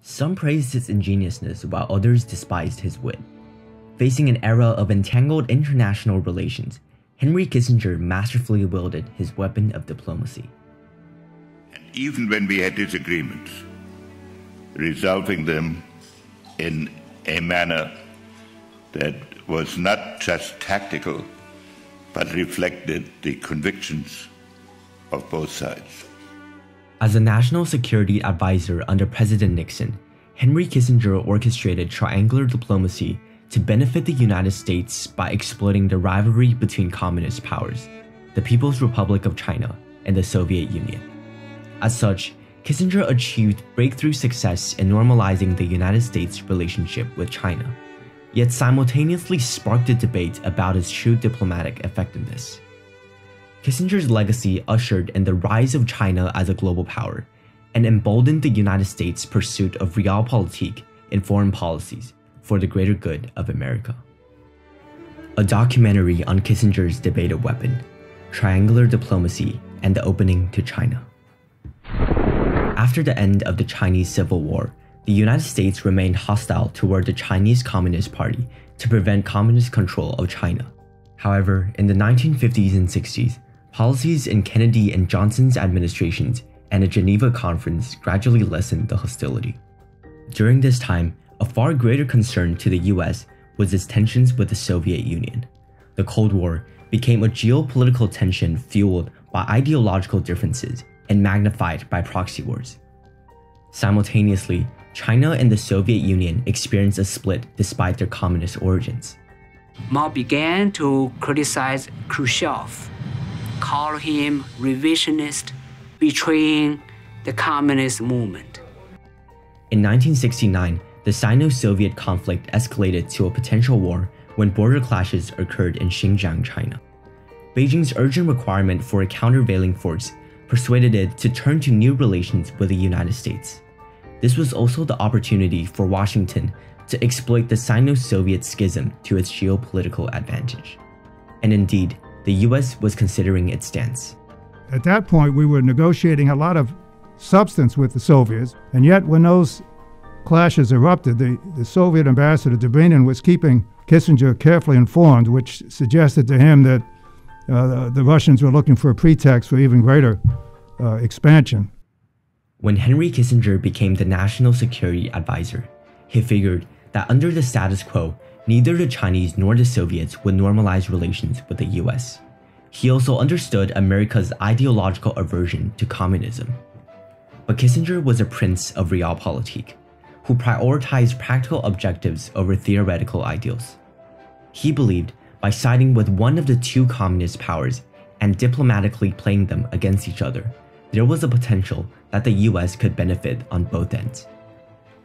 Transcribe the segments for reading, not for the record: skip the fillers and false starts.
Some praised his ingenuousness while others despised his wit. Facing an era of entangled international relations, Henry Kissinger masterfully wielded his weapon of diplomacy. And even when we had disagreements, resolving them in a manner that was not just tactical, but reflected the convictions of both sides. As a national security advisor under President Nixon, Henry Kissinger orchestrated triangular diplomacy to benefit the United States by exploiting the rivalry between communist powers, the People's Republic of China and the Soviet Union. As such, Kissinger achieved breakthrough success in normalizing the United States' relationship with China, yet simultaneously sparked a debate about his true diplomatic effectiveness. Kissinger's legacy ushered in the rise of China as a global power and emboldened the United States' pursuit of realpolitik in foreign policies for the greater good of America. A documentary on Kissinger's debated weapon, triangular diplomacy and the opening to China. After the end of the Chinese Civil War, the United States remained hostile toward the Chinese Communist Party to prevent communist control of China. However, in the 1950s and 60s, policies in Kennedy and Johnson's administrations and a Geneva Conference gradually lessened the hostility. During this time, a far greater concern to the US was its tensions with the Soviet Union. The Cold War became a geopolitical tension fueled by ideological differences and magnified by proxy wars. Simultaneously, China and the Soviet Union experienced a split despite their communist origins. Mao began to criticize Khrushchev, call him revisionist, betraying the communist movement. In 1969, the Sino-Soviet conflict escalated to a potential war when border clashes occurred in Xinjiang, China. Beijing's urgent requirement for a countervailing force persuaded it to turn to new relations with the United States. This was also the opportunity for Washington to exploit the Sino-Soviet schism to its geopolitical advantage. And indeed, the US was considering its stance. At that point, we were negotiating a lot of substance with the Soviets, and yet when those clashes erupted, the Soviet ambassador Dobrynin was keeping Kissinger carefully informed, which suggested to him that the Russians were looking for a pretext for even greater expansion. When Henry Kissinger became the National Security Advisor, he figured that under the status quo, neither the Chinese nor the Soviets would normalize relations with the US. He also understood America's ideological aversion to communism. But Kissinger was a prince of realpolitik, who prioritized practical objectives over theoretical ideals. He believed by siding with one of the two communist powers and diplomatically playing them against each other, there was a potential that the US could benefit on both ends.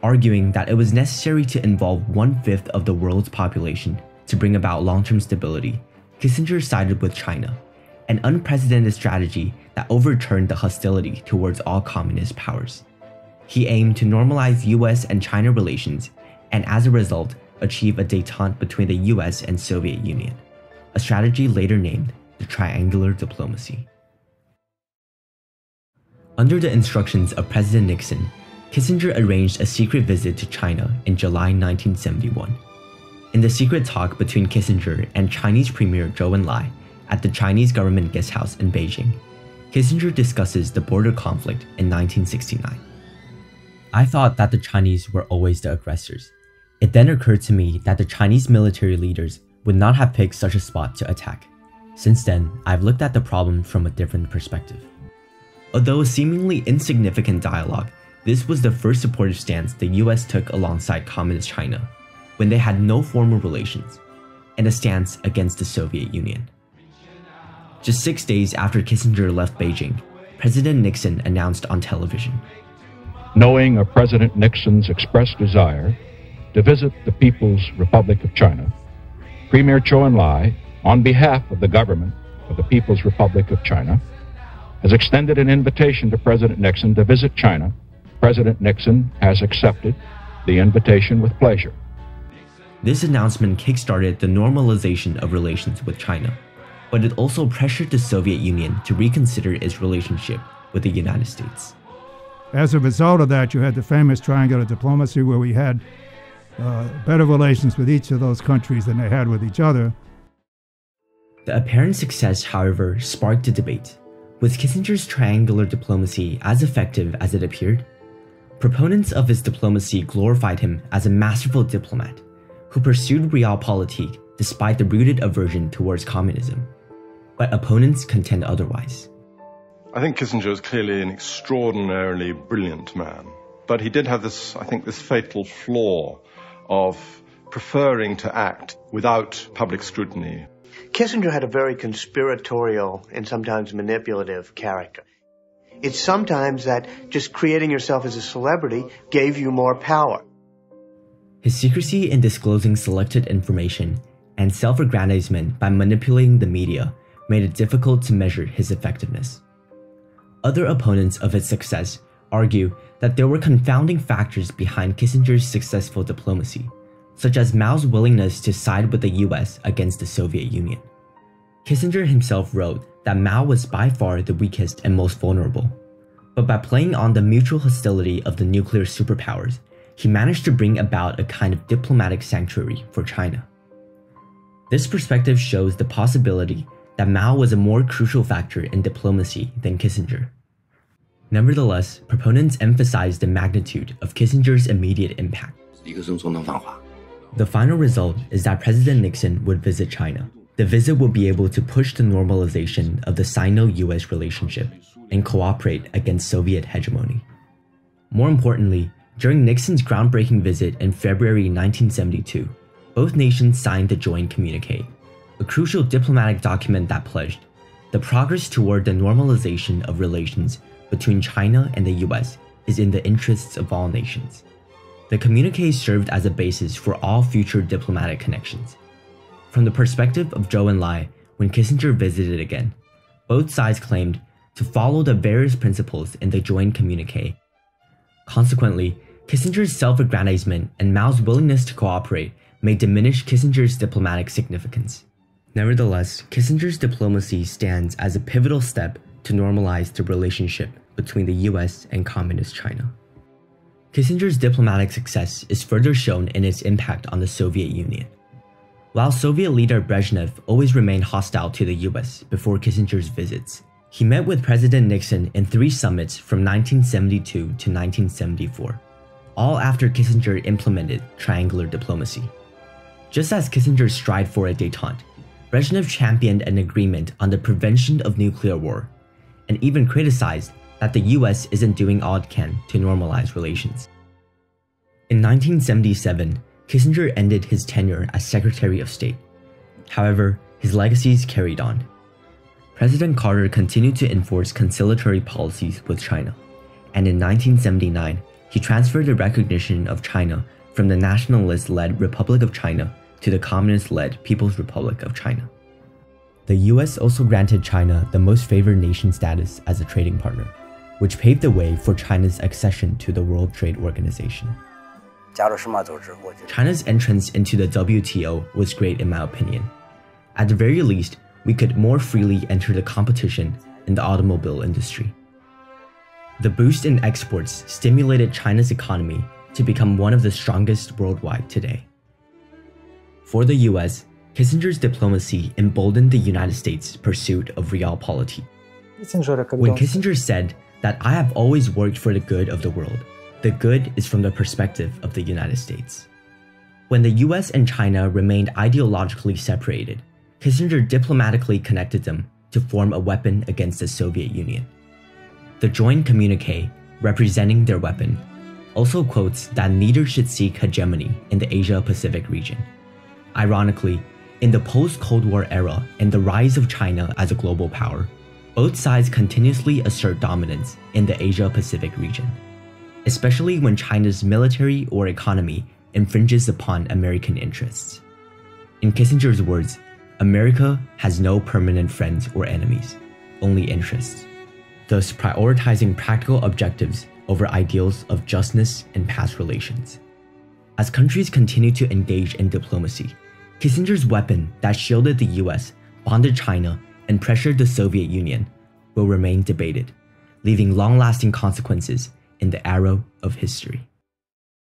Arguing that it was necessary to involve 1/5 of the world's population to bring about long-term stability, Kissinger sided with China, an unprecedented strategy that overturned the hostility towards all communist powers. He aimed to normalize US and China relations and as a result, achieve a détente between the US and Soviet Union, a strategy later named the triangular diplomacy. Under the instructions of President Nixon, Kissinger arranged a secret visit to China in July 1971. In the secret talk between Kissinger and Chinese Premier Zhou Enlai at the Chinese government guest house in Beijing, Kissinger discusses the border conflict in 1969. I thought that the Chinese were always the aggressors. It then occurred to me that the Chinese military leaders would not have picked such a spot to attack. Since then, I've looked at the problem from a different perspective. Although a seemingly insignificant dialogue, this was the first supportive stance the US took alongside Communist China, when they had no formal relations, and a stance against the Soviet Union. Just 6 days after Kissinger left Beijing, President Nixon announced on television, "Knowing of President Nixon's expressed desire to visit the People's Republic of China, Premier Zhou Enlai, on behalf of the government of the People's Republic of China, has extended an invitation to President Nixon to visit China. President Nixon has accepted the invitation with pleasure." This announcement kickstarted the normalization of relations with China, but it also pressured the Soviet Union to reconsider its relationship with the United States. As a result of that, you had the famous triangular diplomacy where we had better relations with each of those countries than they had with each other. The apparent success, however, sparked a debate. Was Kissinger's triangular diplomacy as effective as it appeared? Proponents of his diplomacy glorified him as a masterful diplomat who pursued realpolitik despite the rooted aversion towards communism. But opponents contend otherwise. I think Kissinger is clearly an extraordinarily brilliant man, but he did have this fatal flaw of preferring to act without public scrutiny. Kissinger had a very conspiratorial and sometimes manipulative character. It's sometimes that just creating yourself as a celebrity gave you more power. His secrecy in disclosing selected information and self-aggrandizement by manipulating the media made it difficult to measure his effectiveness. Other opponents of his success argue that there were confounding factors behind Kissinger's successful diplomacy, such as Mao's willingness to side with the US against the Soviet Union. Kissinger himself wrote that Mao was by far the weakest and most vulnerable, but by playing on the mutual hostility of the nuclear superpowers, he managed to bring about a kind of diplomatic sanctuary for China. This perspective shows the possibility that Mao was a more crucial factor in diplomacy than Kissinger. Nevertheless, proponents emphasize the magnitude of Kissinger's immediate impact. The final result is that President Nixon would visit China. The visit would be able to push the normalization of the Sino-US relationship and cooperate against Soviet hegemony. More importantly, during Nixon's groundbreaking visit in February 1972, both nations signed the joint communique, a crucial diplomatic document that pledged the progress toward the normalization of relations between China and the US is in the interests of all nations. The communique served as a basis for all future diplomatic connections. From the perspective of Zhou Enlai, when Kissinger visited again, both sides claimed to follow the various principles in the joint communique. Consequently, Kissinger's self-aggrandizement and Mao's willingness to cooperate may diminish Kissinger's diplomatic significance. Nevertheless, Kissinger's diplomacy stands as a pivotal step to normalize the relationship between the US and Communist China. Kissinger's diplomatic success is further shown in its impact on the Soviet Union. While Soviet leader Brezhnev always remained hostile to the US before Kissinger's visits, he met with President Nixon in 3 summits from 1972 to 1974, all after Kissinger implemented triangular diplomacy. Just as Kissinger strived for a détente, Brezhnev championed an agreement on the prevention of nuclear war, and even criticized that the US isn't doing all it can to normalize relations. In 1977, Kissinger ended his tenure as Secretary of State. However, his legacies carried on. President Carter continued to enforce conciliatory policies with China, and in 1979, he transferred the recognition of China from the nationalist-led Republic of China to the communist-led People's Republic of China. The US also granted China the most favored nation status as a trading partner, which paved the way for China's accession to the World Trade Organization. China's entrance into the WTO was great in my opinion. At the very least, we could more freely enter the competition in the automobile industry. The boost in exports stimulated China's economy to become one of the strongest worldwide today. For the US, Kissinger's diplomacy emboldened the United States' pursuit of realpolitik. When Kissinger said that I have always worked for the good of the world, the good is from the perspective of the United States. When the US and China remained ideologically separated, Kissinger diplomatically connected them to form a weapon against the Soviet Union. The joint communique, representing their weapon, also quotes that neither should seek hegemony in the Asia-Pacific region. Ironically, in the post-Cold War era and the rise of China as a global power, both sides continuously assert dominance in the Asia-Pacific region, especially when China's military or economy infringes upon American interests. In Kissinger's words, America has no permanent friends or enemies, only interests, thus prioritizing practical objectives over ideals of justness and past relations. As countries continue to engage in diplomacy, Kissinger's weapon that shielded the US, bonded China, and pressured the Soviet Union will remain debated, leaving long-lasting consequences in the arrow of history.